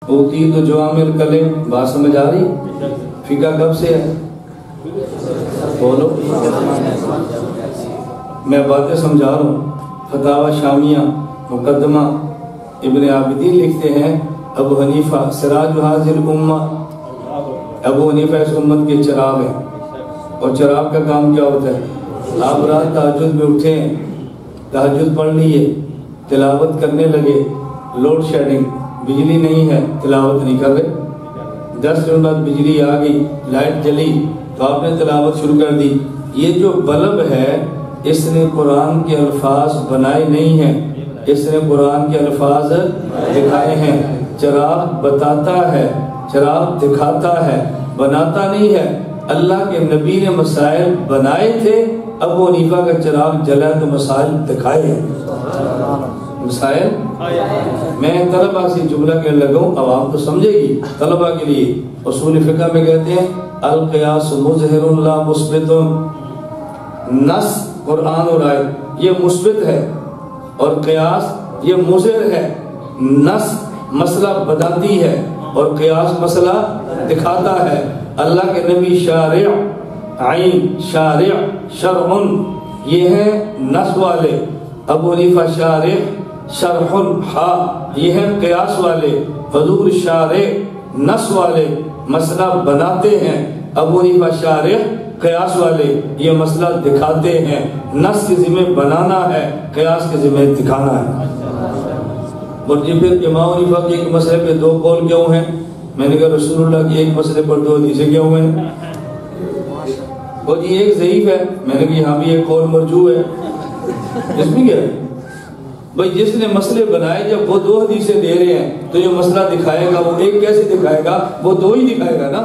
ہوتی تو جوامع الکلم، بات سمجھ آ رہی؟ فقہ کب سے ہے؟ بولو، میں باتیں سمجھا رہا ہوں۔ فتاوی شامیہ مقدمہ ابن عابدین لکھتے ہیں ابو حنیفہ سراج حاضر الامہ، ابو حنیفہ اس امت کے چراغ ہیں، اور چراغ کا کام کیا ہوتا ہے؟ آپ رات تہجد میں اٹھیں، تہجد پڑھ لیے، تلاوت کرنے لگے، لوڈ شیڈنگ، بجلی نہیں ہے، تلاوت نہیں کر رہے، 10 منٹ بعد بجلی آ گئی، لائٹ جلی تو آپ نے تلاوت شروع کر دی۔ یہ جو بلب ہے اس نے قرآن کے الفاظ بنائے نہیں ہیں، اس نے قرآن کے الفاظ دکھائے ہیں۔ چراغ بتاتا ہے، چراغ دکھاتا ہے، بناتا نہیں ہے۔ اللہ کے نبی نے مسائل بنائے تھے، ابو حنیفہ کا چراغ جلا تو مسائل دکھائے ہیں۔ مسائل میں طلبہ سے جملہ کہنے لگا ہوں، عوام تو سمجھے گی، طلبہ کے لیے اصول فقہ میں کہتے ہیں القیاس مظہر لا مثبت، نص قرآن اور آیت یہ مثبت ہے، اور قیاس یہ مظہر ہے۔ نص مسئلہ بتاتی ہے اور قیاس مسئلہ دکھاتا ہے۔ اللہ کے نبی شارع، عین شارع، شرع یہ ہے نص والے، ابو حنیفہ شارع، شرح الحا یہ ہے قیاس والے، حضور شارع نص والے مسئلہ بناتے ہیں، ابو حنیفہ شارع قیاس والے یہ مسئلہ دکھاتے ہیں۔ نص کے ذمہ بنانا ہے، قیاس کے ذمہ دکھانا ہے۔ اور جی پھر امام حنیفہ کے ایک مسئلے پہ 2 قول کیوں ہیں؟ میں نے کہا رسول اللہ کی ایک مسئلے پر 2 حدیثیں کیوں ہیں؟ اور جی ایک ضعیف ہے، میں نے کہا یہاں بھی ایک قول مرجوح ہے، اس میں کیا ہے؟ بھئی جس نے مسئلے بنائے جب وہ 2 حدیثیں دے رہے ہیں تو جو مسئلہ دکھائے گا وہ ایک کیسے دکھائے گا؟ وہ 2 ہی دکھائے گا نا۔